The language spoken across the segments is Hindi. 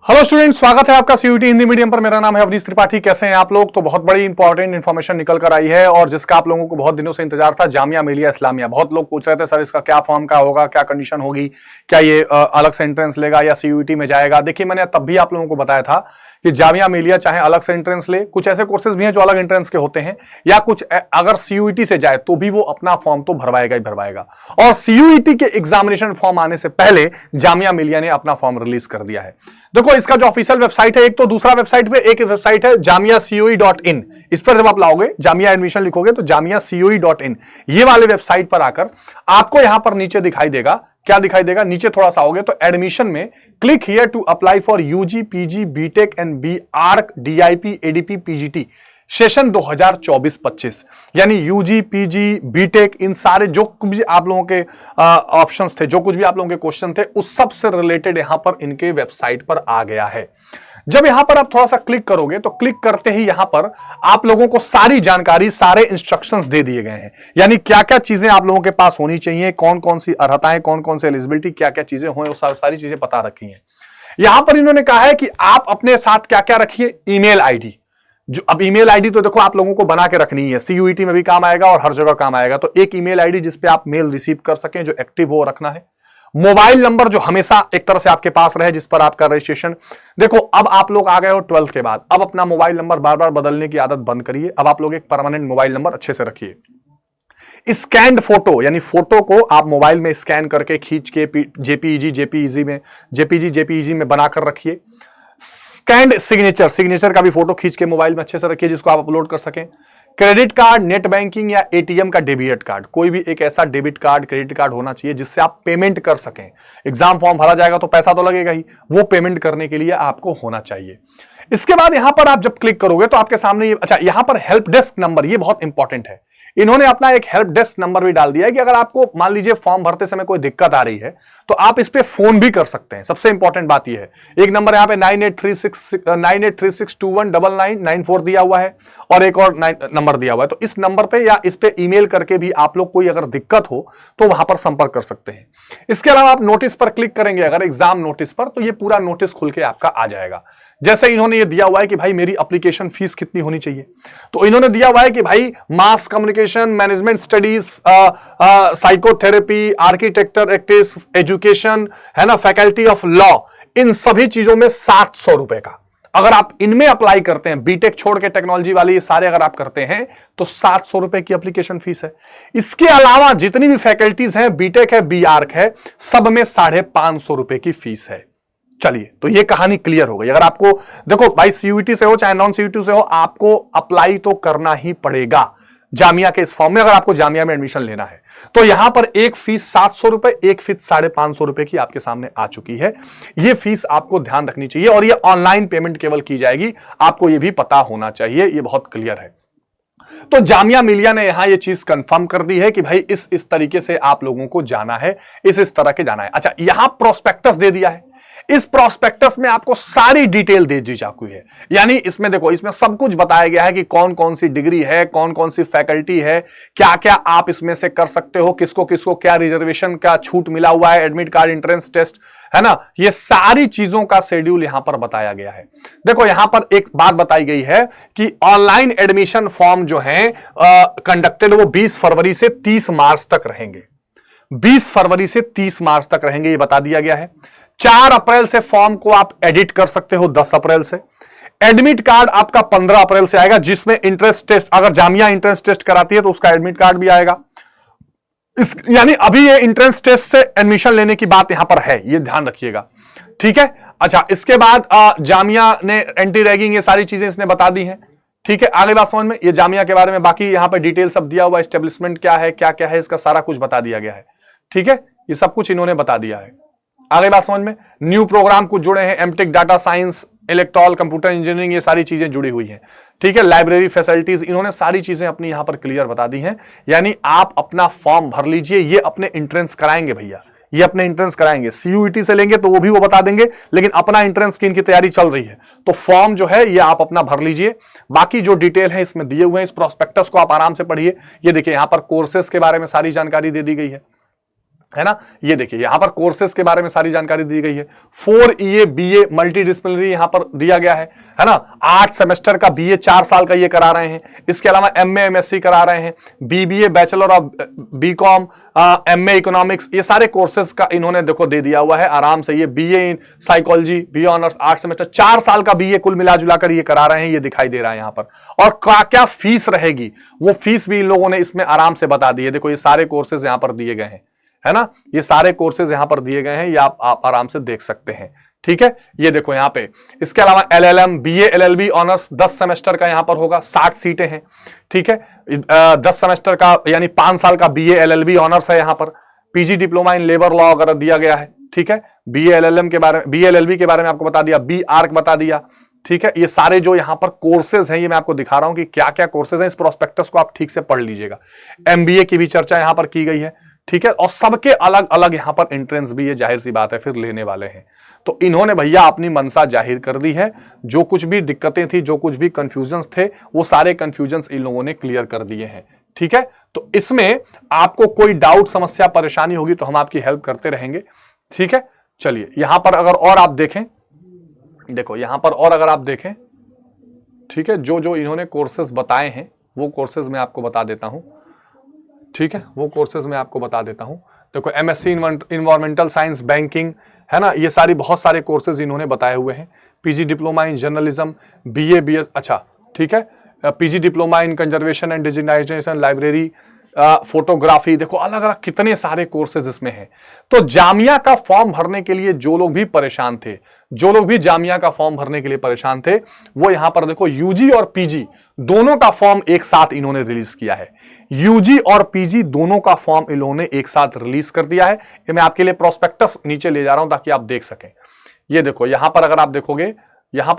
हेलो स्टूडेंट, स्वागत है आपका सीयूटी हिंदी मीडियम पर। मेरा नाम है अवनीश त्रिपाठी। कैसे हैं आप लोग? तो बहुत बड़ी इंपॉर्टेंट इन्फॉर्मेशन निकल कर आई है और जिसका आप लोगों को बहुत दिनों से इंतजार था। जामिया मिलिया इस्लामिया, बहुत लोग पूछ रहे थे सर इसका क्या फॉर्म का होगा, क्या कंडीशन होगी, क्या ये अलग से एंट्रेंस लेगा या सीयूटी में जाएगा। देखिए, मैंने तब भी आप लोगों को बताया था कि जामिया मिलिया चाहे अलग से एंट्रेंस ले, कुछ ऐसे कोर्सेज भी हैं जो अलग एंट्रेंस के होते हैं, या कुछ अगर सीयूटी से जाए तो भी वो अपना फॉर्म तो भरवाएगा ही भरवाएगा। और सीयूटी के एग्जामिनेशन फॉर्म आने से पहले जामिया मिलिया ने अपना फॉर्म रिलीज कर दिया है। देखो, इसका जो ऑफिशियल वेबसाइट है, एक तो दूसरा वेबसाइट पे एक वेबसाइट है jamiacoe.in। इस पर जब आप लाओगे, जामिया एडमिशन लिखोगे तो jamiacoe.in, ये वाले वेबसाइट पर आकर आपको यहां पर नीचे दिखाई देगा। क्या दिखाई देगा? नीचे थोड़ा सा आओगे तो एडमिशन में click here to apply for UG, PG, BTech and B Arch, DIP, ADP, PGT session 2024-25, यानी यूजी, पीजी, बीटेक, इन सारे जो कुछ भी आप लोगों के ऑप्शंस थे, जो कुछ भी आप लोगों के क्वेश्चन थे, उस सब से रिलेटेड यहां पर इनके वेबसाइट पर आ गया है। जब यहां पर आप थोड़ा सा क्लिक करोगे तो क्लिक करते ही यहां पर आप लोगों को सारी जानकारी, सारे इंस्ट्रक्शंस दे दिए गए हैं। यानी क्या क्या चीजें आप लोगों के पास होनी चाहिए, कौन कौन सी अर्हताएं, कौन कौन सी एलिजिबिलिटी, क्या क्या चीजें हो, सारी चीजें बता रखी हैं। यहां पर इन्होंने कहा है कि आप अपने साथ क्या क्या रखिए। ईमेल आईडी, जो अब ईमेल आईडी तो देखो आप लोगों को बना के रखनी है, सीयूईटी में भी काम आएगा और हर जगह काम आएगा। तो एक ईमेल आईडी जिस पे आप मेल रिसीव कर सकें, जो एक्टिव हो रखना है। मोबाइल नंबर जो हमेशा एक तरह से आपके पास रहे, जिस पर आपका रजिस्ट्रेशन। देखो, अब आप लोग आ गए हो 12th के बाद, अब अपना मोबाइल नंबर बार बार बदलने की आदत बंद करिए। अब आप लोग एक परमानेंट मोबाइल नंबर अच्छे से रखिए। स्कैन्ड फोटो, यानी फोटो को आप मोबाइल में स्कैन करके खींच के जेपीईजी में बनाकर रखिए। स्कैन्ड सिग्नेचर का भी फोटो खींच के मोबाइल में अच्छे से रखिए, जिसको आप अपलोड कर सकें। क्रेडिट कार्ड, नेट बैंकिंग या एटीएम का डेबिट कार्ड, कोई भी एक ऐसा डेबिट कार्ड, क्रेडिट कार्ड होना चाहिए जिससे आप पेमेंट कर सकें। एग्जाम फॉर्म भरा जाएगा तो पैसा तो लगेगा ही, वो पेमेंट करने के लिए आपको होना चाहिए। इसके बाद यहां पर आप जब क्लिक करोगे तो आपके सामने ये, अच्छा, यहां पर हेल्प डेस्क नंबर, ये बहुत इंपॉर्टेंट है। इन्होंने अपना एक हेल्प डेस्क नंबर भी डाल दिया है कि अगर आपको मान लीजिए फॉर्म भरते समय कोई दिक्कत आ रही है तो आप इस पे फोन भी कर सकते हैं। सबसे इंपॉर्टेंट बात यह है, एक नंबर यहां पे 9836219994 दिया हुआ है और एक और नंबर दिया हुआ है। तो इस नंबर पे या इस पे ईमेल करके भी आप लोग, कोई अगर दिक्कत हो तो वहां पर संपर्क कर सकते हैं। इसके अलावा आप नोटिस पर क्लिक करेंगे अगर, एग्जाम नोटिस पर, तो ये पूरा नोटिस खुल के आपका आ जाएगा। जैसे इन्होंने ये दिया हुआ है कि भाई मेरी एप्लीकेशन फीस कितनी होनी चाहिए, तो इन्होंने दिया हुआ है कि भाई mass communication, management studies, psychotherapy, architecture, education, है ना, फैकल्टी ऑफ लॉ, इन सभी चीजों में 700 रुपए का। अगर आप इनमें अप्लाई करते हैं, बीटेक छोड़ के टेक्नोलॉजी वाली ये सारे अगर आप करते हैं तो 700 रुपए की एप्लीकेशन फीस है। इसके अलावा जितनी भी फैकल्टीज हैं, बीटेक है, बी आर्क है, सब में 550 रुपए की फीस है। चलिए, तो ये कहानी क्लियर हो गई। अगर आपको, देखो भाई, सीयूटी से हो चाहे नॉन सीयूटी से हो, आपको अप्लाई तो करना ही पड़ेगा जामिया के इस फॉर्म में, अगर आपको जामिया में एडमिशन लेना है। तो यहां पर एक फीस 700 रुपए, एक फीस 550 रुपए की आपके सामने आ चुकी है। यह फीस आपको ध्यान रखनी चाहिए और यह ऑनलाइन पेमेंट केवल की जाएगी, आपको यह भी पता होना चाहिए, यह बहुत क्लियर है। तो जामिया मिलिया ने यहां ये चीज कंफर्म कर दी है कि भाई इस तरीके से आप लोगों को जाना है, इस तरह के जाना है। अच्छा, यहां प्रोस्पेक्टस दे दिया है। इस प्रोस्पेक्टस में आपको सारी डिटेल दे दी जाती है। यानी इसमें देखो, इसमें सब कुछ बताया गया है कि कौन कौन सी डिग्री है, कौन कौन सी फैकल्टी है, क्या क्या आप इसमें से कर सकते हो, किसको किसको क्या रिजर्वेशन का छूट मिला हुआ है, एडमिट कार्ड, एंट्रेंस टेस्ट, है ना, ये सारी चीजों का शेड्यूल यहां पर बताया गया है। देखो, यहां पर एक बात बताई गई है कि ऑनलाइन एडमिशन फॉर्म जो है कंडक्टेड, वो 20 फरवरी से 30 मार्च तक रहेंगे। 20 फरवरी से 30 मार्च तक रहेंगे, ये बता दिया गया है। 4 अप्रैल से फॉर्म को आप एडिट कर सकते हो, 10 अप्रैल से। एडमिट कार्ड आपका 15 अप्रैल से आएगा, जिसमें इंट्रेंस टेस्ट, अगर जामिया इंट्रेंस टेस्ट कराती है तो उसका एडमिट कार्ड भी आएगा। यानी अभी ये इंट्रेंस टेस्ट से एडमिशन लेने की बात यहां पर है, ये ध्यान रखिएगा, ठीक है। अच्छा, इसके बाद जामिया ने एंटी रैगिंग, ये सारी चीजें इसने बता दी हैं, ठीक है। आगे बात समझ में, ये जामिया के बारे में बाकी यहां पर डिटेल सब दिया हुआ, एस्टेब्लिशमेंट क्या है, क्या क्या है, इसका सारा कुछ बता दिया गया है, ठीक है। ये सब कुछ इन्होंने बता दिया है। आगे बात समझ में, न्यू प्रोग्राम कुछ जुड़े हैं, MTech, data science, electrical, computer engineering, ये सारी चीजें जुड़ी हुई हैं, ठीक है। लाइब्रेरी फैसिलिटीज, इन्होंने सारी चीजें अपनी यहां पर क्लियर बता दी हैं। यानी आप अपना फॉर्म भर लीजिए, ये अपने एंट्रेंस कराएंगे भैया, ये अपने एंट्रेंस कराएंगे। सीयूईटी से लेंगे तो वो भी वो बता देंगे, लेकिन अपना एंट्रेंस की इनकी तैयारी चल रही है, तो फॉर्म जो है ये आप अपना भर लीजिए। बाकी जो डिटेल है इसमें दिए हुए हैं, इस प्रोस्पेक्टस को आप आराम से पढ़िए। ये देखिए, यहां पर कोर्सेस के बारे में सारी जानकारी दे दी गई है, है ना। ये देखिए यहां पर कोर्सेज के बारे में सारी जानकारी दी गई है। 4 EA BA मल्टी डिसिप्लिनरी यहां पर दिया गया है ना। 8 सेमेस्टर का BA 4 साल का ये करा रहे हैं। इसके अलावा MA MSc करा रहे हैं, BBA bachelor of BCom, MA economics, ये सारे कोर्सेज का इन्होंने देखो दे दिया हुआ है आराम से। ये BA in psychology, BA honours 8 semester 4 साल का BA कुल मिला जुलाकर ये करा रहे हैं, ये दिखाई दे रहा है यहां पर। और क्या फीस रहेगी वो फीस भी इन लोगों ने इसमें आराम से बता दी है। देखो ये सारे कोर्सेज यहां पर दिए गए हैं, है ना। ये सारे कोर्सेज यहां पर दिए गए हैं, ये आप आराम से देख सकते हैं, ठीक है। ये देखो यहां पे इसके अलावा LLM BA LLB honours 10 semester का यहां पर होगा, 60 सीटें हैं, ठीक है। 10 सेमेस्टर का यानी 5 साल का BA LLB ऑनर्स है यहां पर। PG diploma in labour law वगैरह दिया गया है, ठीक है। BA LLM के बारे में, BA LLB के बारे में आपको बता दिया, B ARC बता दिया, ठीक है। ये सारे जो यहां पर कोर्सेज हैं ये मैं आपको दिखा रहा हूं कि क्या क्या कोर्सेज हैं। इस प्रोस्पेक्टस को आप ठीक से पढ़ लीजिएगा। MBA की भी चर्चा यहां पर की गई है, ठीक है। और सबके अलग अलग यहां पर एंट्रेंस भी, ये जाहिर सी बात है फिर लेने वाले हैं। तो इन्होंने भैया अपनी मनसा जाहिर कर दी है। जो कुछ भी दिक्कतें थी, जो कुछ भी कंफ्यूजन्स थे, वो सारे कंफ्यूजन्स इन लोगों ने क्लियर कर दिए हैं, ठीक है। तो इसमें आपको कोई डाउट, समस्या, परेशानी होगी तो हम आपकी हेल्प करते रहेंगे, ठीक है। चलिए यहां पर अगर और आप देखें, देखो यहां पर और अगर आप देखें, ठीक है, जो जो इन्होंने कोर्सेज बताए हैं वो कोर्सेज मैं आपको बता देता हूं, ठीक है। वो कोर्सेज मैं आपको बता देता हूं। देखो MSc इन्वायरमेंटल साइंस बैंकिंग, है ना, ये सारी बहुत सारे कोर्सेज इन्होंने बताए हुए हैं। PG diploma in journalism, BA BS, अच्छा ठीक है, PG diploma in conservation and digitisation, library, photography, देखो अलग अलग कितने सारे कोर्सेज इसमें हैं। तो जामिया का फॉर्म भरने के लिए जो लोग भी परेशान थे, जो लोग भी जामिया का फॉर्म भरने के लिए परेशान थे, वो यहां पर देखो UG और PG दोनों का फॉर्म एक साथ इन्होंने रिलीज किया है। UG और PG दोनों का फॉर्म इन्होंने एक साथ रिलीज कर दिया है। ये मैं आपके लिए प्रोस्पेक्टस नीचे ले जा रहा हूं ताकि आप देख सकें। ये देखो यहां पर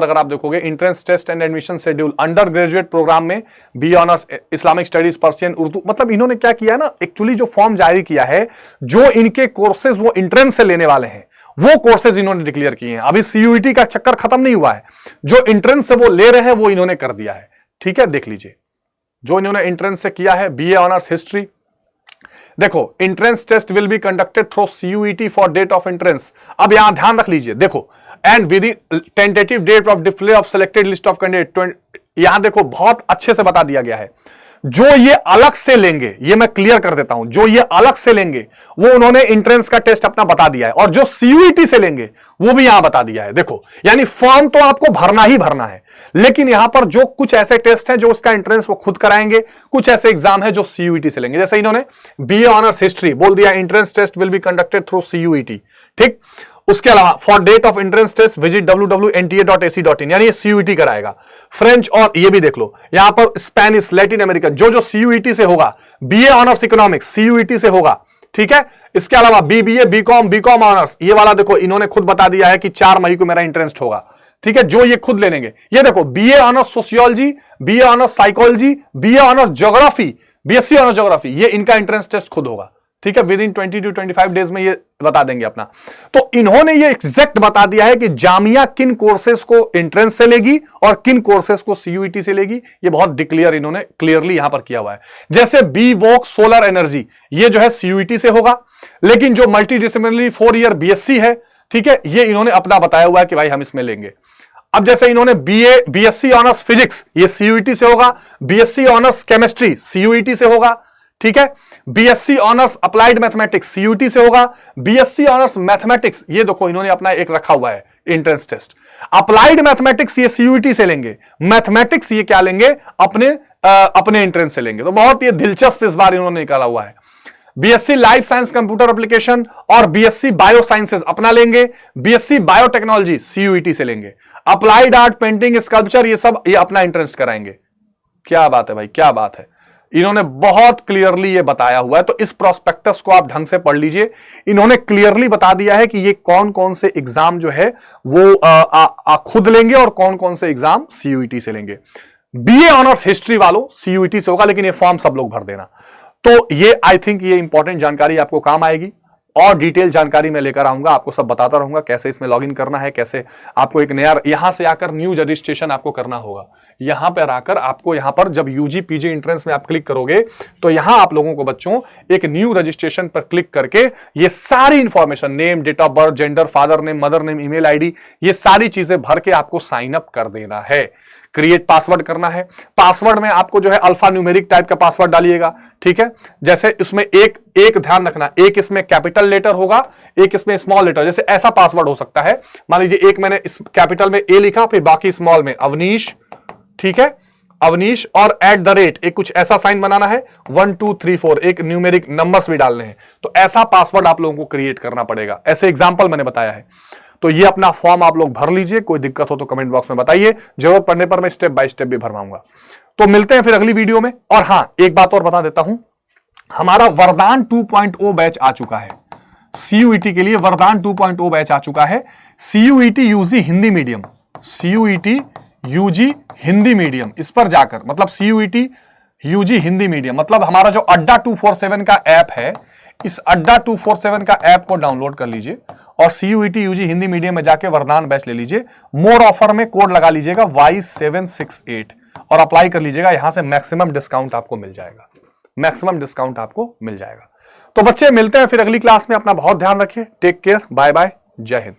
अगर आप देखोगे, entrance test and admission schedule under graduate program में BA honours Islamic studies, Persian, Urdu, मतलब इन्होंने क्या किया है ना, एक्चुअली जो फॉर्म जारी किया है, जो इनके कोर्सेज वो एंट्रेंस से लेने वाले हैं वो कोर्सेज इन्होंने डिक्लेयर किए हैं। अभी CUET का चक्कर खत्म नहीं हुआ है, जो एंट्रेंस से वो ले रहे हैं वो इन्होंने कर दिया है, ठीक है। देख लीजिए जो इन्होंने एंट्रेंस से किया है, BA ऑनर्स हिस्ट्री, देखो entrance test will be conducted through CUET for date of entrance. अब यहां ध्यान रख लीजिए, देखो and with tentative date of display of selected list of candidate, यहां देखो बहुत अच्छे से बता दिया गया है। जो ये अलग से लेंगे, ये मैं क्लियर कर देता हूं, जो ये अलग से लेंगे वो उन्होंने एंट्रेंस का टेस्ट अपना बता दिया है, और जो CUET से लेंगे वो भी यहां बता दिया है। देखो यानी फॉर्म तो आपको भरना ही भरना है, लेकिन यहां पर जो कुछ ऐसे टेस्ट हैं जो उसका एंट्रेंस वो खुद कराएंगे, कुछ ऐसे एग्जाम है जो CUET से लेंगे। जैसे इन्होंने BA ऑनर्स हिस्ट्री बोल दिया, entrance test will be conducted through CUET, ठीक। उसके अलावा for date of entrance test visit www.nta.ac.in, यानी ये CUET कराएगा। फ्रेंच, और ये भी देख लो यहां पर स्पेनिश, लैटिन अमेरिकन, जो जो CUET से होगा, BA ऑनर्स इकोनॉमिक्स CUET से होगा, ठीक है। इसके अलावा BBA BCom ऑनर्स, ये वाला देखो इन्होंने खुद बता दिया है कि 4 मई को मेरा एंट्रेंस होगा, ठीक है, जो ये खुद ले लेंगे। ये देखो BA honours sociology, BA honours psychology, BA honours geography, BSc honours geography, ये इनका एंट्रेंस टेस्ट खुद होगा, ठीक है। विद इन 20 to 25 डेज में ये बता देंगे अपना। तो इन्होंने ये एग्जैक्ट बता दिया है कि जामिया किन कोर्सेज को एंट्रेंस से लेगी और किन कोर्सेज को CUET से लेगी, ये बहुत डिक्लेयर इन्होंने क्लियरली यहां पर किया हुआ है। जैसे BVOC सोलर एनर्जी, ये जो है CUET से होगा, लेकिन जो मल्टी डिसिप्लिनरी 4 ईयर BSc है, ठीक है, ये इन्होंने अपना बताया हुआ है कि भाई हम इसमें लेंगे। अब जैसे इन्होंने BSc ऑनर्स फिजिक्स, ये CUET से होगा, BSc ऑनर्स केमिस्ट्री CUET से होगा, ठीक है। BSc honours applied mathematics CUET से होगा, BSc ऑनर्स मैथमेटिक्स, ये देखो इन्होंने अपना एक रखा हुआ है एंट्रेंस टेस्ट। अप्लाइड मैथमेटिक्स ये CUET से लेंगे, मैथमेटिक्स ये क्या लेंगे, अपने एंट्रेंस से लेंगे। तो बहुत ये दिलचस्प इस बार इन्होंने निकाला हुआ है। BSc life science computer application और BSc बायो साइंसेस अपना लेंगे, BSc बायोटेक्नोलॉजी CUET से लेंगे, अप्लाइड आर्ट, पेंटिंग, स्कल्पचर, ये सब ये अपना एंट्रेंस कराएंगे। क्या बात है भाई, क्या बात है, इन्होंने बहुत क्लियरली ये बताया हुआ है। तो इस प्रोस्पेक्टस को आप ढंग से पढ़ लीजिए। इन्होंने क्लियरली बता दिया है कि ये कौन कौन से एग्जाम जो है वो खुद लेंगे और कौन कौन से एग्जाम CUET से लेंगे। BA ऑनर्स हिस्ट्री वालों CUET से होगा, लेकिन ये फॉर्म सब लोग भर देना। तो ये आई थिंक ये इंपॉर्टेंट जानकारी आपको काम आएगी। और डिटेल जानकारी मैं लेकर आऊंगा, आपको सब बताता रहूंगा कैसे इसमें लॉगिन करना है, कैसे आपको एक नया यहां से आकर न्यू रजिस्ट्रेशन आपको करना होगा। यहां पर आकर आपको यहां पर जब यूजी पीजी एंट्रेंस में आप क्लिक करोगे तो यहां आप लोगों को बच्चों एक न्यू रजिस्ट्रेशन पर क्लिक करके ये सारी information, name, date of birth, gender, father name, mother name, email ID, ये सारी चीजें भर के आपको साइन अप कर देना है। क्रिएट पासवर्ड करना है। पासवर्ड में आपको जो है अल्फा न्यूमेरिक टाइप का पासवर्ड डालिएगा, ठीक है। जैसे इसमें एक ध्यान रखना, एक इसमें कैपिटल लेटर होगा, एक इसमें स्मॉल लेटर, जैसे ऐसा पासवर्ड हो सकता है। मान लीजिए एक मैंने इस कैपिटल में ए लिखा, फिर बाकी स्मॉल में अवनीश, ठीक है, अवनीश, और @ एक कुछ ऐसा साइन बनाना है, 1 2 3 4 एक न्यूमेरिक नंबर्स भी डालने हैं। तो ऐसा पासवर्ड आप लोगों को क्रिएट करना पड़ेगा। ऐसे एग्जांपल मैंने बताया है। तो ये अपना फॉर्म आप लोग भर लीजिए, कोई दिक्कत हो तो कमेंट बॉक्स में बताइए, जरूरत पड़ने पर मैं स्टेप बाय स्टेप भी भरवाऊंगा। तो मिलते हैं फिर अगली वीडियो में। और हां, एक बात और बता देता हूं, हमारा वरदान 2.0 बैच आ चुका है। CUET के लिए वरदान 2.0 बैच आ चुका है। CUET UG Hindi medium, CUET UG Hindi medium, इस पर जाकर मतलब CUET यूजी हिंदी मीडियम मतलब हमारा जो अड्डा 247 का ऐप है, इस अड्डा 247 का ऐप को डाउनलोड कर लीजिए और CUET यूजी हिंदी मीडियम में जाके वरदान बैच ले लीजिए। मोर ऑफर में कोड लगा लीजिएगा Y768 और अप्लाई कर लीजिएगा। यहां से मैक्सिमम डिस्काउंट आपको मिल जाएगा, मैक्सिमम डिस्काउंट आपको मिल जाएगा। तो बच्चे मिलते हैं फिर अगली क्लास में। अपना बहुत ध्यान रखिए। टेक केयर, बाय बाय, जय हिंद।